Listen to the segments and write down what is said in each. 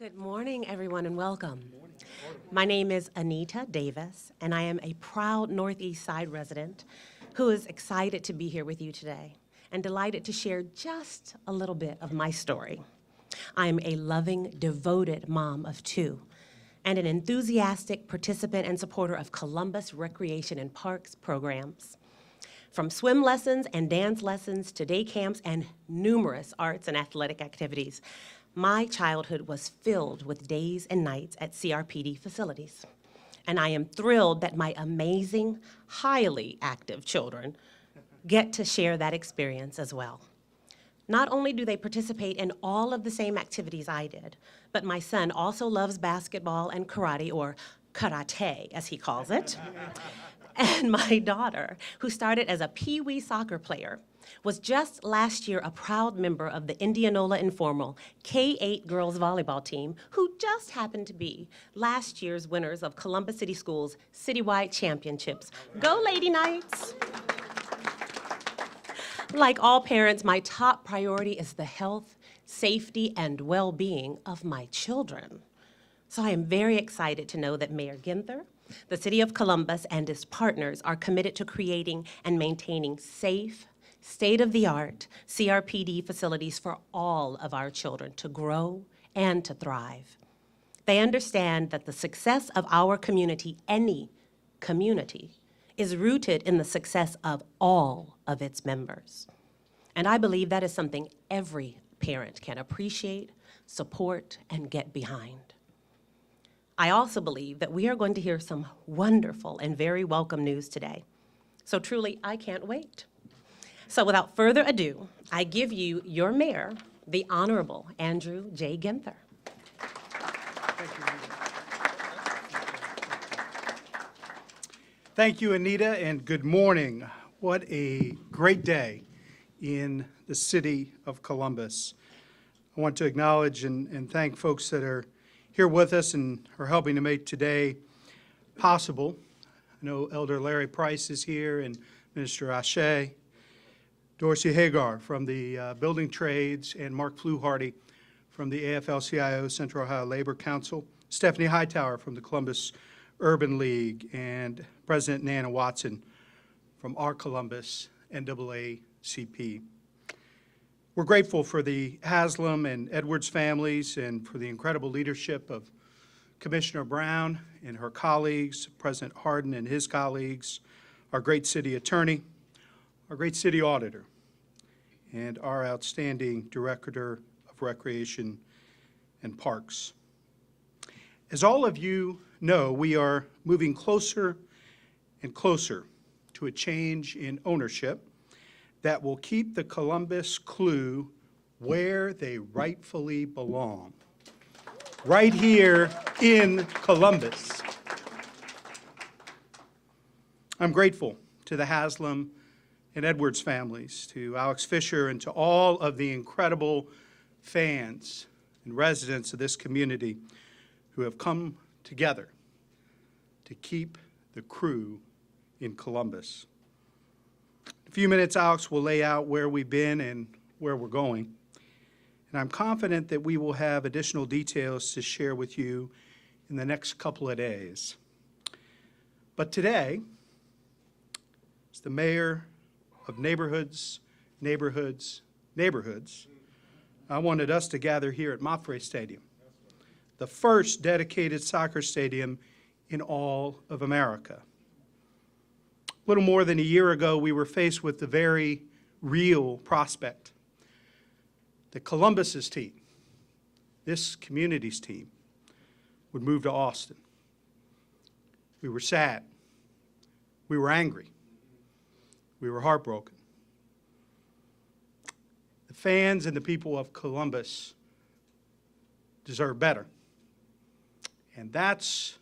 Good morning, everyone, and welcome. My name is Anita Davis, and I am a proud Northeast Side resident who is excited to be here with you today and delighted to share just a little bit of my story. I'm a loving, devoted mom of two and an enthusiastic participant and supporter of Columbus Recreation and Parks programs. From swim lessons and dance lessons to day camps and numerous arts and athletic activities, my childhood was filled with days and nights at CRPD facilities. And I am thrilled that my amazing, highly active children get to share that experience as well. Not only do they participate in all of the same activities I did, but my son also loves basketball and karate, or karate as he calls it. And my daughter, who started as a pee-wee soccer player, was just last year a proud member of the Indianola Informal K-8 girls volleyball team, who just happened to be last year's winners of Columbus City Schools' citywide championships. Go Lady Knights! Like all parents, my top priority is the health, safety, and well-being of my children. So I am very excited to know that Mayor Ginther, the City of Columbus, and its partners are committed to creating and maintaining safe, state-of-the-art CRPD facilities for all of our children to grow and to thrive. They understand that the success of our community, any community, is rooted in the success of all of its members. And I believe that is something every parent can appreciate, support, and get behind. I also believe that we are going to hear some wonderful and very welcome news today. So truly, I can't wait. So without further ado, I give you your mayor, the Honorable Andrew J. Ginther. Thank you, Anita, and good morning. What a great day in the city of Columbus. I want to acknowledge and thank folks that are here with us and are helping to make today possible. I know Elder Larry Price is here and Minister Ashe, Dorsey Hagar from the Building Trades, and Mark Fluharty from the AFL-CIO Central Ohio Labor Council, Stephanie Hightower from the Columbus Urban League, and President Nana Watson from our Columbus NAACP. We're grateful for the Haslam and Edwards families and for the incredible leadership of Commissioner Brown and her colleagues, President Hardin and his colleagues, our great city attorney, our great city auditor, and our outstanding Director of Recreation and Parks. As all of you know, we are moving closer and closer to a change in ownership that will keep the Columbus Clue where they rightfully belong, right here in Columbus. I'm grateful to the Haslam and Edwards families, to Alex Fisher, and to all of the incredible fans and residents of this community who have come together to keep the crew in Columbus. In a few minutes, Alex will lay out where we've been and where we're going. And I'm confident that we will have additional details to share with you in the next couple of days. But today, as the mayor of neighborhoods, I wanted us to gather here at MAPFRE Stadium, the first dedicated soccer stadium in all of America. A little more than a year ago, we were faced with the very real prospect that Columbus's team, this community's team, would move to Austin. We were sad. We were angry. We were heartbroken. The fans and the people of Columbus deserve better. And that's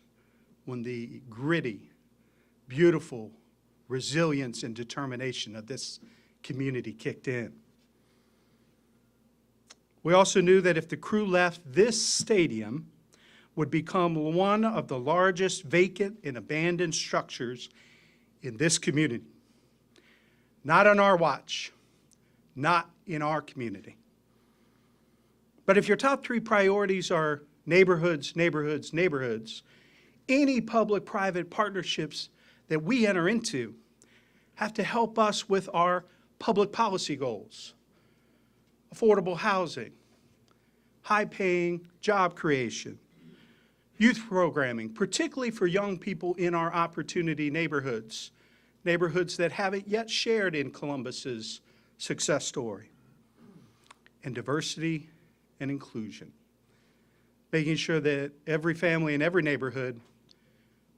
when the gritty, beautiful resilience and determination of this community kicked in. We also knew that if the crew left, this stadium would become one of the largest vacant and abandoned structures in this community. Not on our watch, not in our community. But if your top three priorities are neighborhoods, neighborhoods, neighborhoods. Any public-private partnerships that we enter into have to help us with our public policy goals. Affordable housing, high-paying job creation, youth programming, particularly for young people in our opportunity neighborhoods, neighborhoods that haven't yet shared in Columbus's success story, and diversity and inclusion, making sure that every family in every neighborhood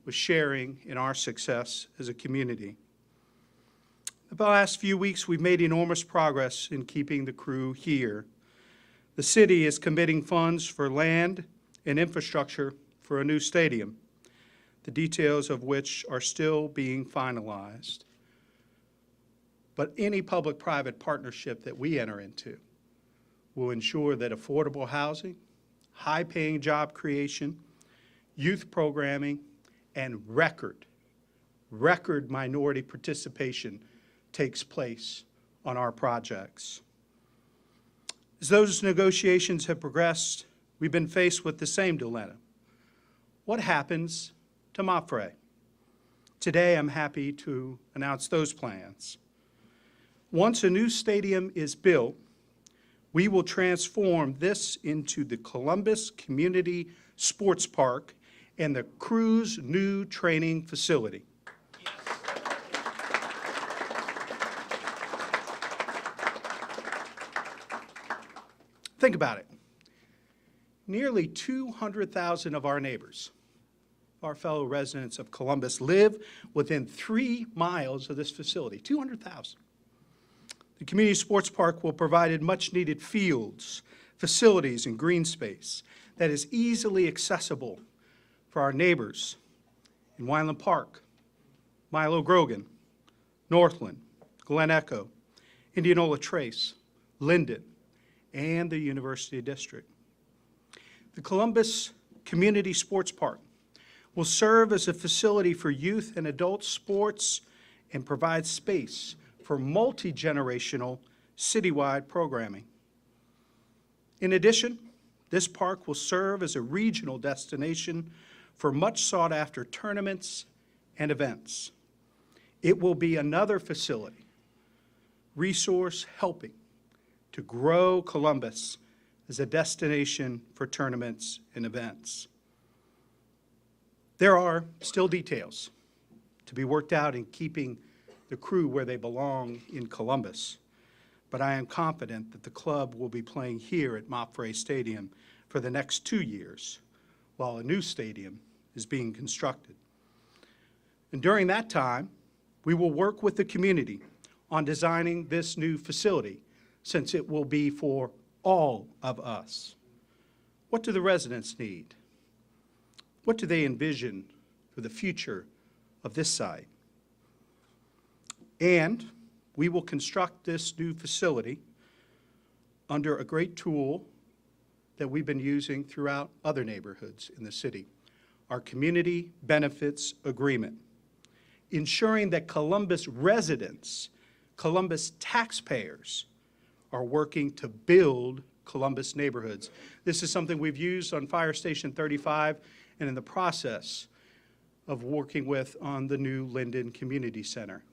was sharing in our success as a community. The last few weeks, we've made enormous progress in keeping the crew here. The city is committing funds for land and infrastructure for a new stadium, the details of which are still being finalized. But any public-private partnership that we enter into will ensure that affordable housing, high-paying job creation, youth programming, and record minority participation takes place on our projects. As those negotiations have progressed, we've been faced with the same dilemma. What happens to MAPFRE? Today, I'm happy to announce those plans. Once a new stadium is built, we will transform this into the Columbus Community Sports Park and the crew's new training facility. Think about it. Nearly 200,000 of our neighbors, our fellow residents of Columbus, live within 3 miles of this facility, 200,000. The community sports park will provide much-needed fields, facilities, and green space that is easily accessible for our neighbors in Wineland Park, Milo Grogan, Northland, Glen Echo, Indianola Trace, Linden, and the University District. The Columbus Community Sports Park will serve as a facility for youth and adult sports and provide space for multi-generational citywide programming. In addition, this park will serve as a regional destination for much sought-after tournaments and events. It will be another facility, resource helping to grow Columbus as a destination for tournaments and events. There are still details to be worked out in keeping the crew where they belong in Columbus, but I am confident that the club will be playing here at MAPFRE Stadium for the next 2 years, while a new stadium is being constructed. And during that time, we will work with the community on designing this new facility, since it will be for all of us. What do the residents need? What do they envision for the future of this site? And we will construct this new facility under a great tool that we've been using throughout other neighborhoods in the city, our Community Benefits Agreement, ensuring that Columbus residents, Columbus taxpayers, are working to build Columbus neighborhoods. This is something we've used on Fire Station 35 and in the process of working with on the new Linden Community Center,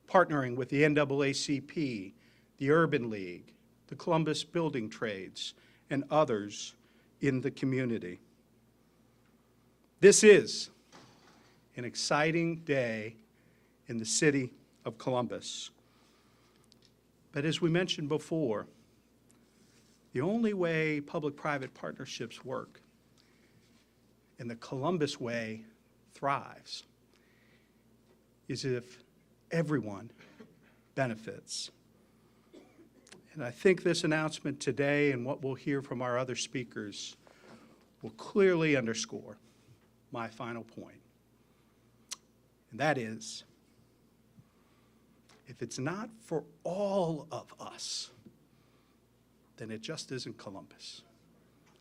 partnering with the NAACP, the Urban League, the Columbus Building Trades, and others in the community. This is an exciting day in the city of Columbus. But as we mentioned before, the only way public-private partnerships work and the Columbus way thrives is if everyone benefits. And I think this announcement today and what we'll hear from our other speakers will clearly underscore my final point. And that is, if it's not for all of us, then it just isn't Columbus.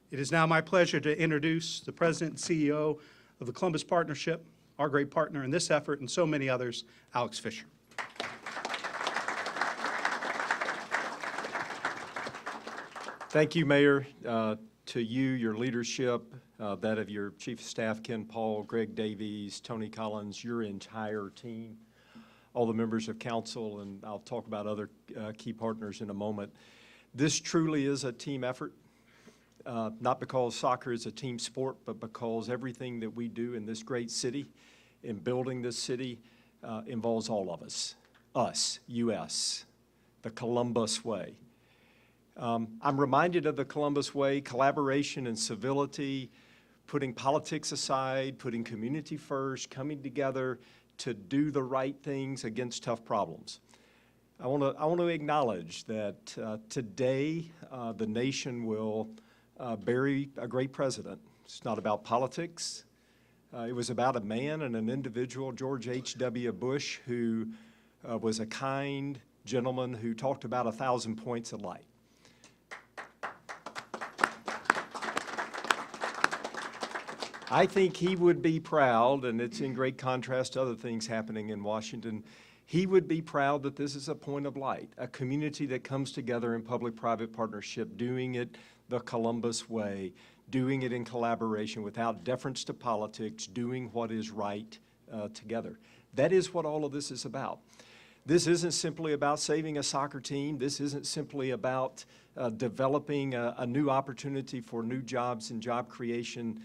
It is now my pleasure to introduce the President and CEO of the Columbus Partnership, our great partner in this effort and so many others, Alex Fisher. Thank you, Mayor. to you, your leadership, that of your Chief of Staff, Ken Paul, Greg Davies, Tony Collins, your entire team, all the members of council, and I'll talk about other key partners in a moment. This truly is a team effort, not because soccer is a team sport, but because everything that we do in this great city, in building this city, involves all of us, U.S., the Columbus way. I'm reminded of the Columbus way: collaboration and civility, putting politics aside, putting community first, coming together to do the right things against tough problems. I want to acknowledge that today the nation will bury a great president. It's not about politics. It was about a man and an individual, George H.W. Bush, who was a kind gentleman who talked about 1,000 points of light. I think he would be proud, and it's in great contrast to other things happening in Washington, he would be proud that this is a point of light, a community that comes together in public-private partnership, doing it the Columbus way, doing it in collaboration without deference to politics, doing what is right together. That is what all of this is about. This isn't simply about saving a soccer team. This isn't simply about developing a new opportunity for new jobs and job creation.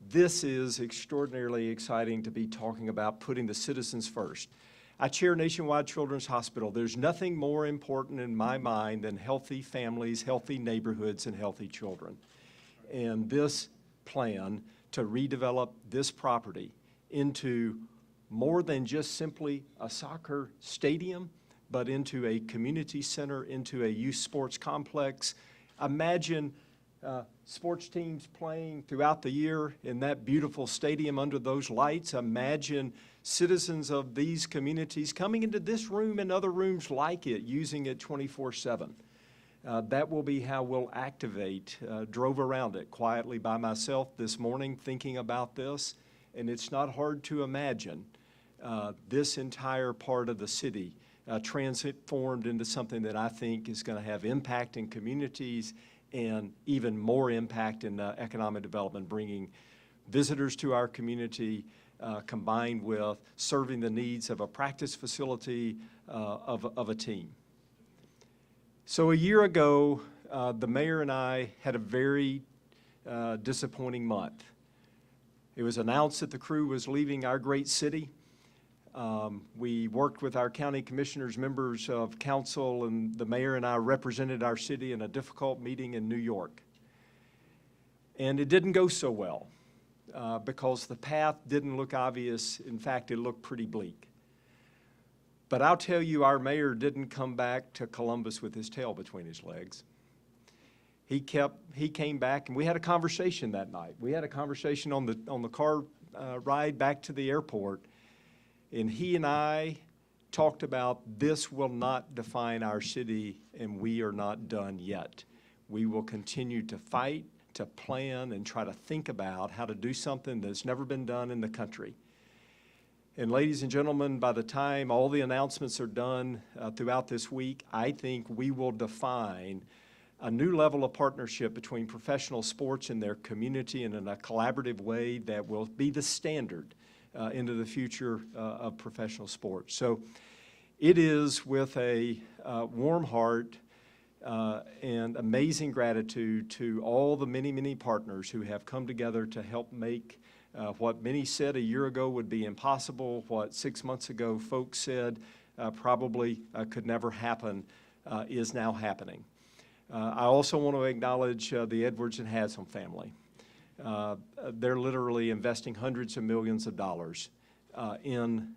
This is extraordinarily exciting to be talking about putting the citizens first. I chair Nationwide Children's Hospital. There's nothing more important in my mind than healthy families, healthy neighborhoods, and healthy children. And this plan to redevelop this property into more than just simply a soccer stadium, but into a community center, into a youth sports complex. Imagine sports teams playing throughout the year in that beautiful stadium under those lights. Imagine citizens of these communities coming into this room and other rooms like it, using it 24/7. That will be how we'll activate. Drove around it quietly by myself this morning thinking about this, and it's not hard to imagine this entire part of the city transformed into something that I think is going to have impact in communities and even more impact in economic development, bringing visitors to our community, combined with serving the needs of a practice facility of a team. So a year ago, the mayor and I had a very disappointing month. It was announced that the crew was leaving our great city. We worked with our county commissioners, members of council, and the mayor and I represented our city in a difficult meeting in New York. And it didn't go so well because the path didn't look obvious. In fact, it looked pretty bleak. But I'll tell you, our mayor didn't come back to Columbus with his tail between his legs. He came back, and we had a conversation that night. We had a conversation on the car ride back to the airport. And he and I talked about this will not define our city, and we are not done yet. We will continue to fight, to plan, and try to think about how to do something that's never been done in the country. And ladies and gentlemen, by the time all the announcements are done throughout this week, I think we will define a new level of partnership between professional sports and their community, and in a collaborative way that will be the standard into the future of professional sports. So it is with a warm heart and amazing gratitude to all the many, many partners who have come together to help make what many said a year ago would be impossible, what 6 months ago folks said probably could never happen, is now happening. I also want to acknowledge the Edwards and Haslam family. They're literally investing hundreds of millions of dollars in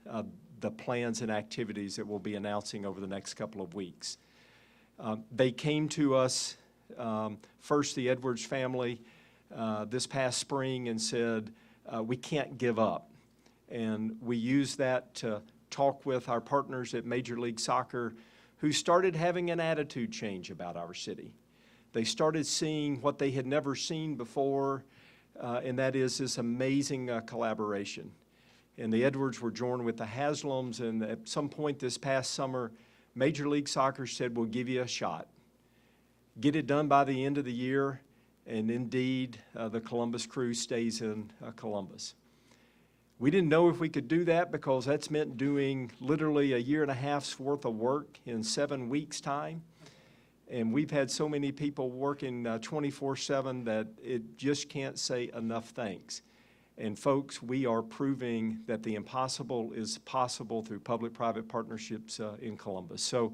the plans and activities that we'll be announcing over the next couple of weeks. They came to us, first the Edwards family, this past spring and said, we can't give up. And we used that to talk with our partners at Major League Soccer, who started having an attitude change about our city. They started seeing what they had never seen before, and that is this amazing collaboration. And the Edwards were joined with the Haslams, and at some point this past summer, Major League Soccer said, we'll give you a shot. Get it done by the end of the year, and indeed, the Columbus crew stays in Columbus. We didn't know if we could do that because that's meant doing literally a year and a half's worth of work in 7 weeks' time. And we've had so many people working 24/7 that it just can't say enough thanks. And folks, we are proving that the impossible is possible through public-private partnerships in Columbus. So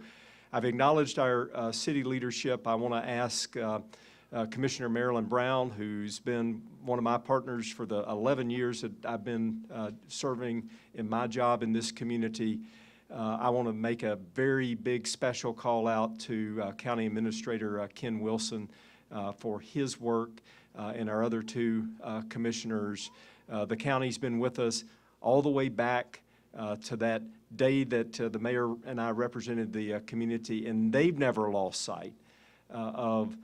I've acknowledged our city leadership. I want to ask Commissioner Marilyn Brown, who's been one of my partners for the 11 years that I've been serving in my job in this community. I want to make a very big special call out to County Administrator Ken Wilson for his work and our other two commissioners. The county's been with us all the way back to that day that the mayor and I represented the community, and they've never lost sight of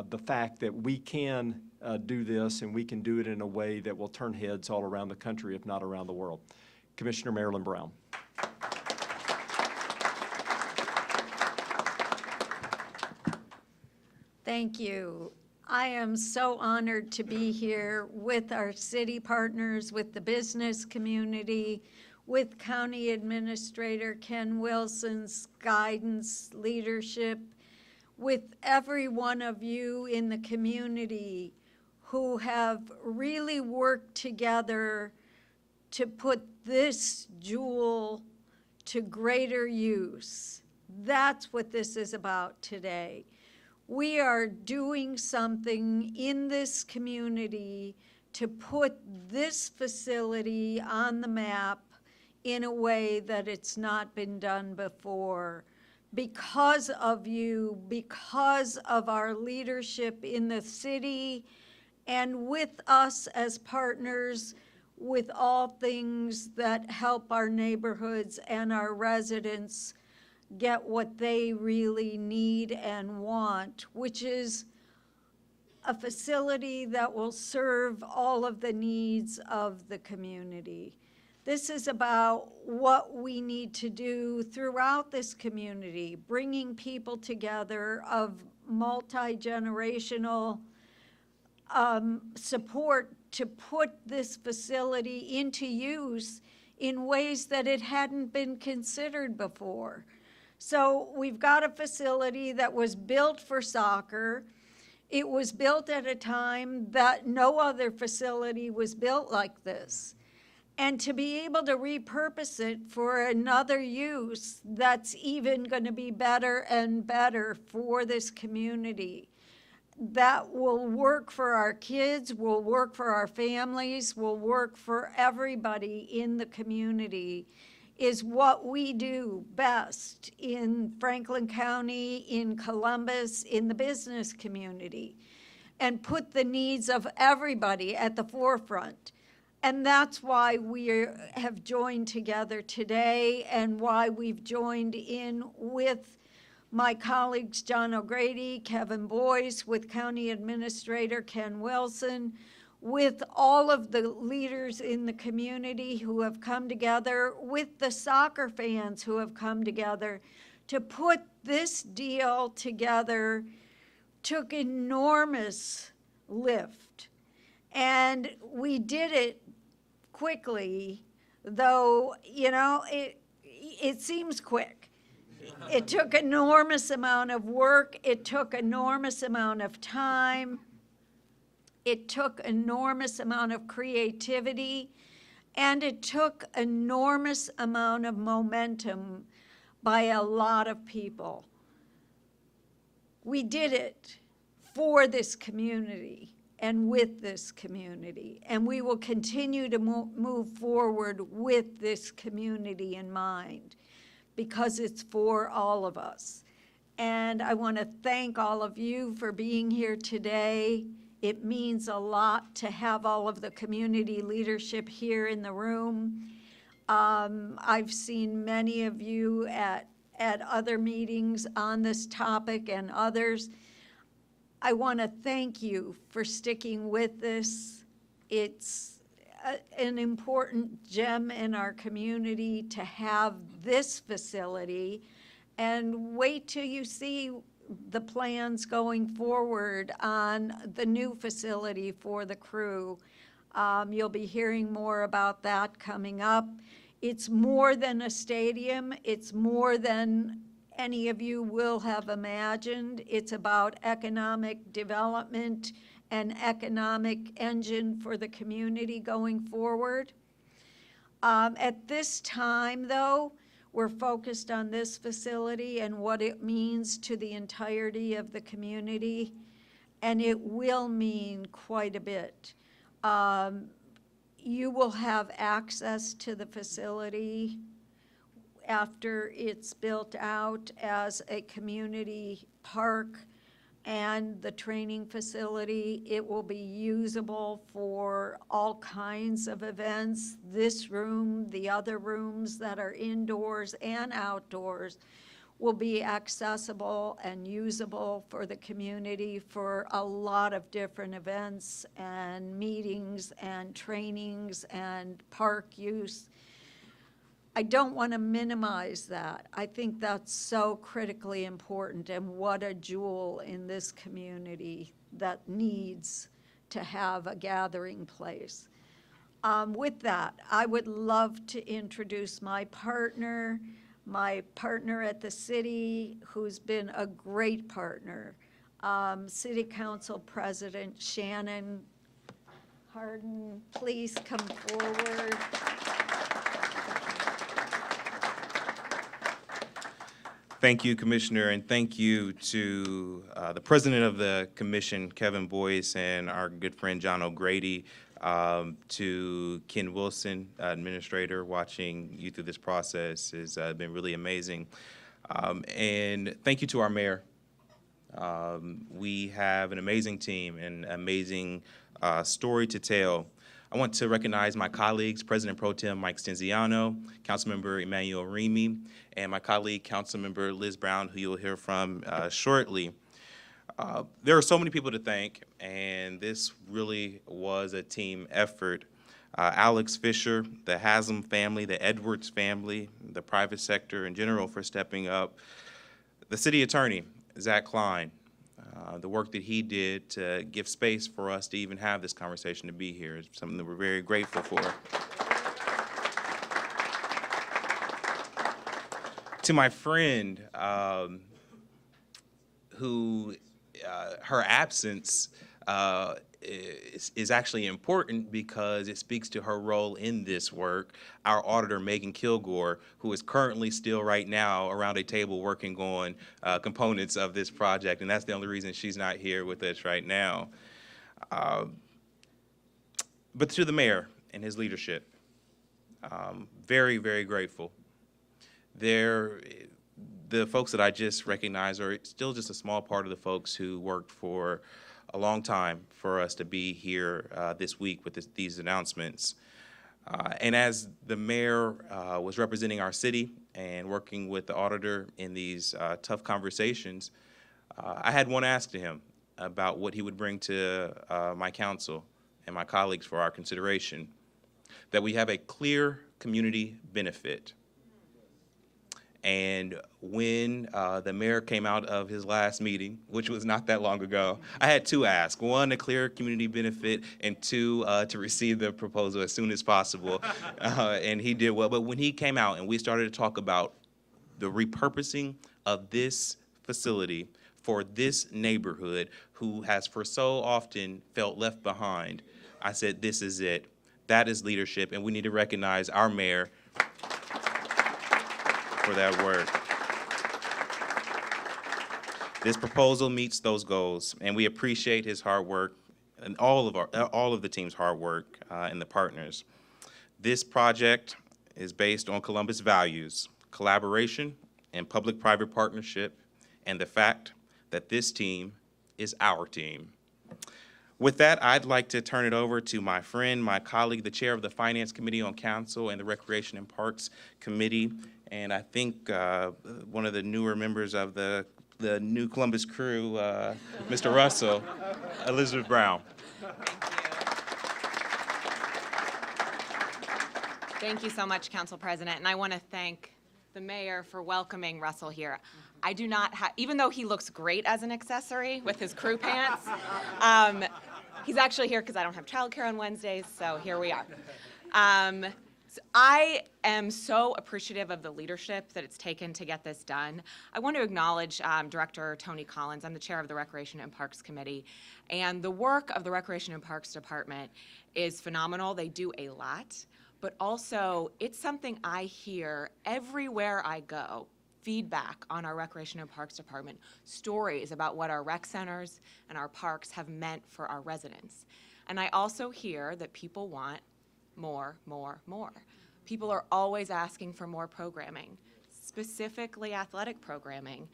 the fact that we can do this, and we can do it in a way that will turn heads all around the country, if not around the world. Commissioner Marilyn Brown. Thank you. I am so honored to be here with our city partners, with the business community, with County Administrator Ken Wilson's guidance, leadership, with every one of you in the community who have really worked together to put this jewel to greater use. That's what this is about today. We are doing something in this community to put this facility on the map in a way that it's not been done before. Because of you, because of our leadership in the city, and with us as partners with all things that help our neighborhoods and our residents get what they really need and want, which is a facility that will serve all of the needs of the community. This is about what we need to do throughout this community, bringing people together of multi-generational support to put this facility into use in ways that it hadn't been considered before. So we've got a facility that was built for soccer. It was built at a time that no other facility was built like this. And to be able to repurpose it for another use that's even going to be better and better for this community, that will work for our kids, will work for our families, will work for everybody in the community, is what we do best in Franklin County, in Columbus, in the business community, and put the needs of everybody at the forefront. And that's why we have joined together today, and why we've joined in with my colleagues John O'Grady, Kevin Boyce, with County Administrator Ken Wilson, with all of the leaders in the community who have come together, with the soccer fans who have come together to put this deal together. Took enormous lift. And we did it quickly, though, you know, it seems quick. It took enormous amount of work. It took enormous amount of time. It took enormous amount of creativity, and it took enormous amount of momentum by a lot of people. We did it for this community and with this community, and we will continue to move forward with this community in mind, because it's for all of us. And I want to thank all of you for being here today. It means a lot to have all of the community leadership here in the room. I've seen many of you at other meetings on this topic and others. I want to thank you for sticking with this. It's an important gem in our community to have this facility, and wait till you see the plans going forward on the new facility for the crew. You'll be hearing more about that coming up. It's more than a stadium. It's more than any of you will have imagined. It's about economic development and economic engine for the community going forward. At this time, though, we're focused on this facility and what it means to the entirety of the community, and it will mean quite a bit. You will have access to the facility after it's built out as a community park and the training facility. It will be usable for all kinds of events. This room, the other rooms that are indoors and outdoors will be accessible and usable for the community for a lot of different events and meetings and trainings and park use. I don't want to minimize that. I think that's so critically important, and what a jewel in this community that needs to have a gathering place. With that, I would love to introduce my partner at the city, who's been a great partner, City Council President Shannon Harden. Please come forward. Thank you, Commissioner, and thank you to the President of the Commission, Kevin Boyce, and our good friend John O'Grady, to Ken Wilson, Administrator, watching you through this process has been really amazing. And thank you to our Mayor. We have an amazing team and amazing story to tell. I want to recognize my colleagues, President Pro Tem Mike Stenziano, Councilmember Emmanuel Remy, and my colleague, Councilmember Liz Brown, who you'll hear from shortly. There are so many people to thank, and this really was a team effort. Alex Fisher, the Haslam family, the Edwards family, the private sector in general for stepping up. The city attorney, Zach Klein, the work that he did to give space for us to even have this conversation, to be here, is something that we're very grateful for. To my friend, who her absence is actually important because it speaks to her role in this work, our auditor, Megan Kilgore, who is currently still right now around a table working on components of this project, and that's the only reason she's not here with us right now. But to the mayor and his leadership, very, very grateful. The folks that I just recognized are still just a small part of the folks who worked for a long time for us to be here this week with these announcements. And as the mayor was representing our city and working with the auditor in these tough conversations, I had one ask to him about what he would bring to my council and my colleagues for our consideration, that we have a clear community benefit. And when the mayor came out of his last meeting, which was not that long ago, I had two asks. One, a clear community benefit, and two, to receive the proposal as soon as possible. And he did well. But when he came out and we started to talk about the repurposing of this facility for this neighborhood who has for so often felt left behind, I said, this is it. That is leadership, and we need to recognize our mayor for that work. This proposal meets those goals, and we appreciate his hard work and all of the team's hard work and the partners. This project is based on Columbus values, collaboration and public-private partnership, and the fact that this team is our team. With that, I'd like to turn it over to my friend, my colleague, the chair of the Finance Committee on Council and the Recreation and Parks Committee, and I think one of the newer members of the new Columbus crew, Mr. Russell, Elizabeth Brown. Thank you so much, Council President, and I want to thank the mayor for welcoming Russell here. I do not have, even though he looks great as an accessory with his crew pants, he's actually here because I don't have childcare on Wednesdays, so here we are. So I am so appreciative of the leadership that it's taken to get this done. I want to acknowledge Director Tony Collins. I'm the chair of the Recreation and Parks Committee, and the work of the Recreation and Parks Department is phenomenal. They do a lot, but also it's something I hear everywhere I go. Feedback on our Recreation and Parks Department, stories about what our rec centers and our parks have meant for our residents. And I also hear that people want more. People are always asking for more programming, specifically athletic programming.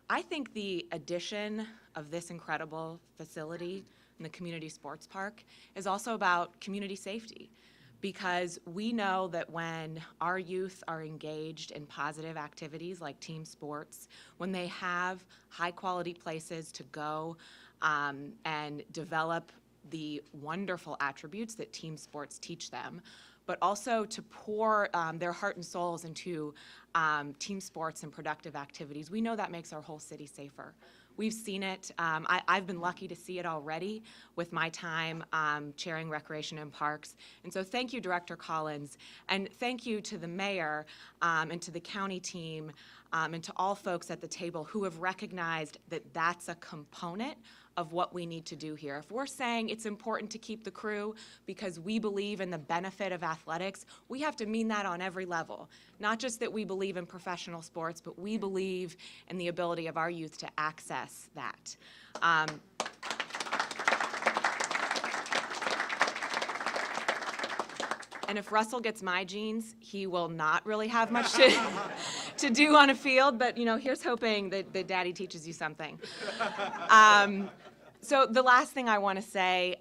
I think the addition of this incredible facility in the community sports park is also about community safety, because we know that when our youth are engaged in positive activities like team sports, when they have high-quality places to go and develop the wonderful attributes that team sports teach them, but also to pour their heart and souls into team sports and productive activities. We know that makes our whole city safer. We've seen it. I've been lucky to see it already with my time chairing Recreation and Parks. And so thank you, Director Collins, and thank you to the mayor and to the county team and to all folks at the table who have recognized that that's a component of what we need to do here. If we're saying it's important to keep the crew because we believe in the benefit of athletics, we have to mean that on every level. Not just that we believe in professional sports, but we believe in the ability of our youth to access that. And if Russell gets my genes, he will not really have much to do on a field, but here's hoping that Daddy teaches you something. So the last thing I want to say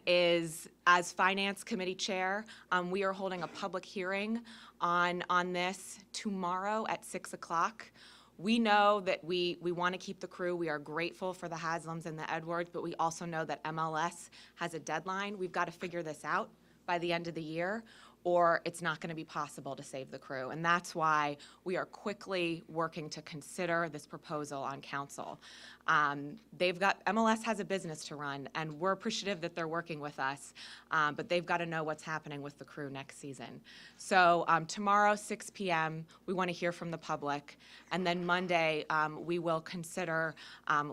is, as Finance Committee Chair, we are holding a public hearing on this tomorrow at 6 o'clock. We know that we want to keep the crew. We are grateful for the Haslams and the Edwards, but we also know that MLS has a deadline. We've got to figure this out by the end of the year, or it's not going to be possible to save the crew. And that's why we are quickly working to consider this proposal on council. MLS has a business to run, and we're appreciative that they're working with us, but they've got to know what's happening with the crew next season. So tomorrow, 6 p.m., we want to hear from the public, and then Monday, we will consider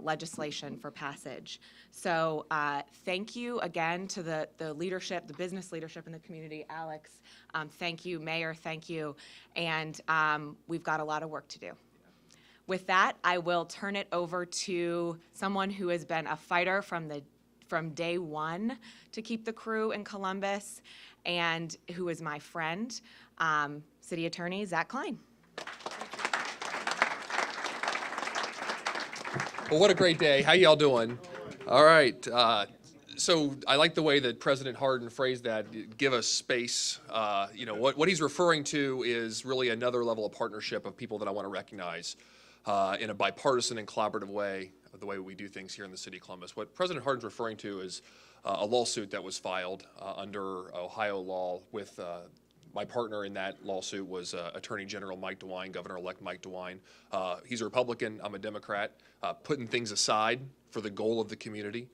legislation for passage. So thank you again to the leadership, the business leadership in the community. Alex, thank you. Mayor, thank you. And we've got a lot of work to do. With that, I will turn it over to someone who has been a fighter from day one to keep the crew in Columbus, and who is my friend, City Attorney Zach Klein. Well, what a great day. How y'all doing? All right. So I like the way that President Hardin phrased that, give us space. What he's referring to is really another level of partnership of people that I want to recognize in a bipartisan and collaborative way, the way we do things here in the city of Columbus. What President Hardin's referring to is a lawsuit that was filed under Ohio law with my partner in that lawsuit was Attorney General Mike DeWine, Governor-elect Mike DeWine. He's a Republican, I'm a Democrat, putting things aside for the goal of the community,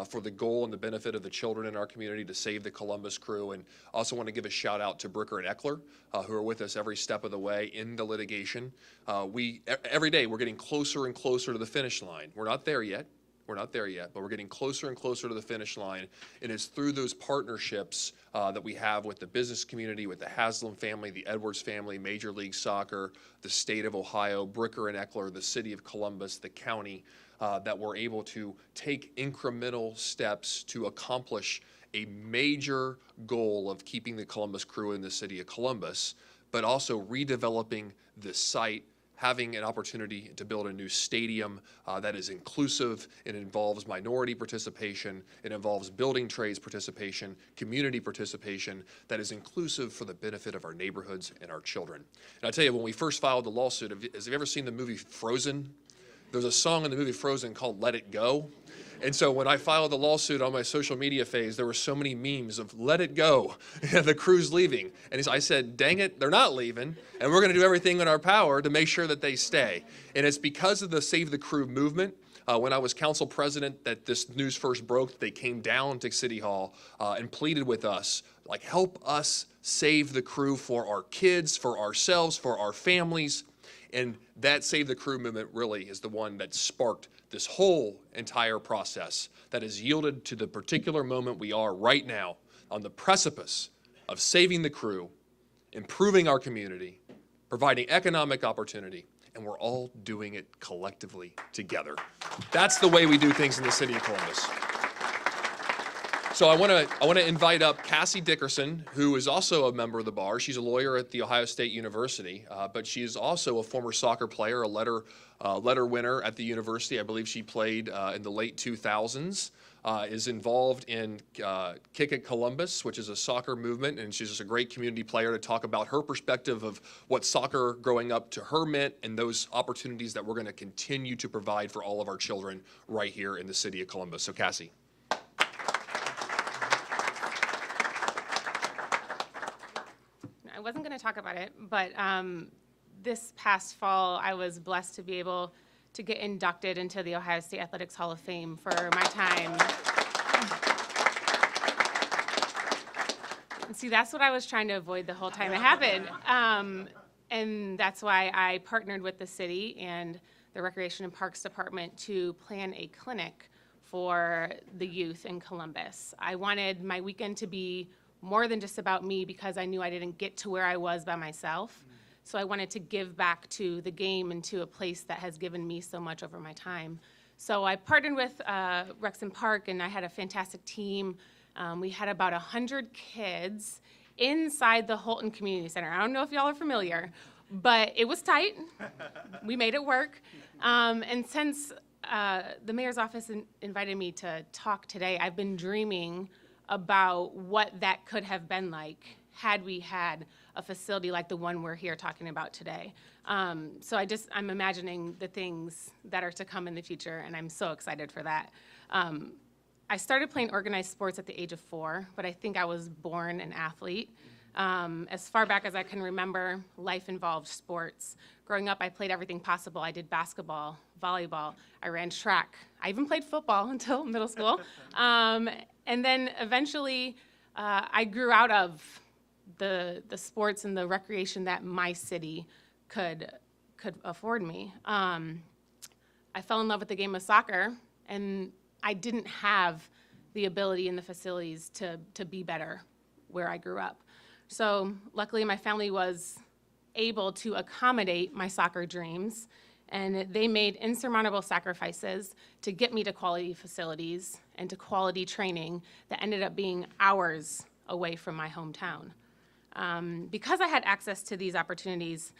for the goal and the benefit of the children in our community to save the Columbus crew. And also want to give a shout out to Bricker and Eckler, who are with us every step of the way in the litigation. Every day we're getting closer and closer to the finish line. We're not there yet. But we're getting closer and closer to the finish line. And it's through those partnerships that we have with the business community, with the Haslam family, the Edwards family, Major League Soccer, the state of Ohio, Bricker and Eckler, the city of Columbus, the county, that we're able to take incremental steps to accomplish a major goal of keeping the Columbus crew in the city of Columbus, but also redeveloping the site, having an opportunity to build a new stadium that is inclusive. It involves minority participation. It involves building trades participation, community participation that is inclusive for the benefit of our neighborhoods and our children. And I tell you, when we first filed the lawsuit, have you ever seen the movie Frozen? there's a song in the movie Frozen called Let It Go. And so when I filed the lawsuit on my social media phase, there were so many memes of let it go, the crew's leaving. And I said, dang it, they're not leaving, and we're gonna do everything in our power to make sure that they stay. And it's because of the Save the Crew movement, when I was council president, that this news first broke. They came down to City Hall and pleaded with us, like, help us save the crew for our kids, for ourselves, for our families. And that Save the Crew movement really is the one that sparked this whole entire process that has yielded to the particular moment we are right now on the precipice of saving the crew, improving our community, providing economic opportunity, and we're all doing it collectively together. That's the way we do things in the city of Columbus. So I want to invite up Cassie Dickerson, who is also a member of the bar. She's a lawyer at The Ohio State University, but she is also a former soccer player, a letter winner at the university. I believe she played in the late 2000s, is involved in Kick It Columbus, which is a soccer movement, and she's just a great community player to talk about her perspective of what soccer growing up to her meant and those opportunities that we're going to continue to provide for all of our children right here in the city of Columbus. So Cassie. I wasn't going to talk about it, but this past fall, I was blessed to be able to get inducted into the Ohio State Athletics Hall of Fame for my time. And see, that's what I was trying to avoid the whole time it happened. And that's why I partnered with the city and the Recreation and Parks Department to plan a clinic for the youth in Columbus. I wanted my weekend to be more than just about me because I knew I didn't get to where I was by myself. So I wanted to give back to the game and to a place that has given me so much over my time. So I partnered with Rex and Park, and I had a fantastic team. We had about 100 kids inside the Holton Community Center. I don't know if y'all are familiar, but it was tight. We made it work. And since the mayor's office invited me to talk today, I've been dreaming about what that could have been like had we had a facility like the one we're here talking about today. So I'm imagining the things that are to come in the future, and I'm so excited for that. I started playing organized sports at the age of 4, but I think I was born an athlete. As far back as I can remember, life involved sports. Growing up, I played everything possible. I did basketball, volleyball, I ran track. I even played football until middle school. And then eventually, I grew out of the sports and the recreation that my city could afford me. I fell in love with the game of soccer, and I didn't have the ability and the facilities to be better where I grew up. So luckily, my family was able to accommodate my soccer dreams, and they made insurmountable sacrifices to get me to quality facilities and to quality training that ended up being hours away from my hometown. Because I had access to these opportunities,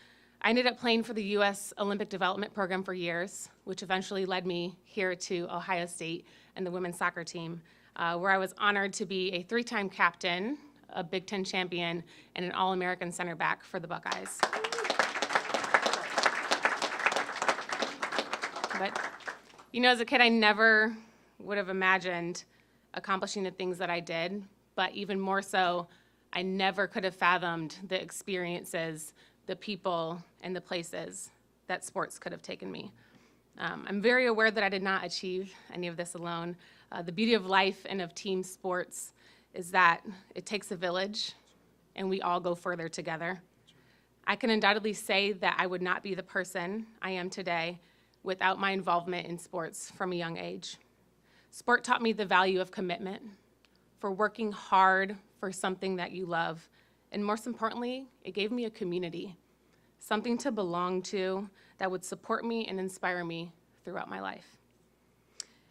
I ended up playing for the U.S. Olympic Development Program for years, which eventually led me here to Ohio State and the women's soccer team, where I was honored to be a 3-time captain, a Big Ten champion, and an All-American center back for the Buckeyes. But, as a kid, I never would have imagined accomplishing the things that I did, but even more so, I never could have fathomed the experiences, the people, and the places that sports could have taken me. I'm very aware that I did not achieve any of this alone. The beauty of life and of team sports is that it takes a village, and we all go further together. I can undoubtedly say that I would not be the person I am today without my involvement in sports from a young age. Sport taught me the value of commitment, for working hard for something that you love, and most importantly, it gave me a community, something to belong to that would support me and inspire me throughout my life.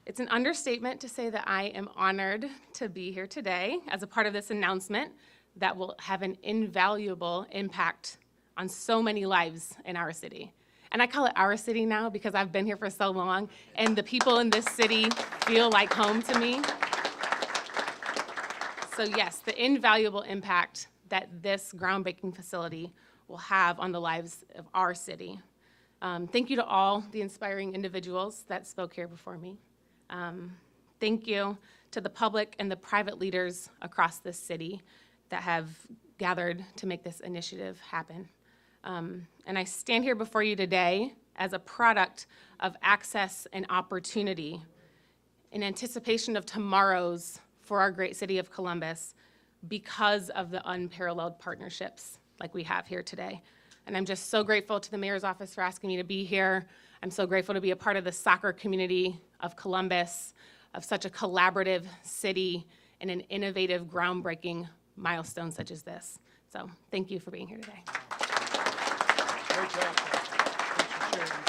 It's an understatement to say that I am honored to be here today as a part of this announcement that will have an invaluable impact on so many lives in our city. And I call it our city now because I've been here for so long, and the people in this city feel like home to me. So yes, the invaluable impact that this groundbreaking facility will have on the lives of our city. Thank you to all the inspiring individuals that spoke here before me. Thank you to the public and the private leaders across this city that have gathered to make this initiative happen. And I stand here before you today as a product of access and opportunity in anticipation of tomorrows for our great city of Columbus because of the unparalleled partnerships like we have here today. And I'm just so grateful to the mayor's office for asking me to be here. I'm so grateful to be a part of the soccer community of Columbus, of such a collaborative city and an innovative, groundbreaking milestone such as this. So thank you for being here today. Great job. Thanks for sharing.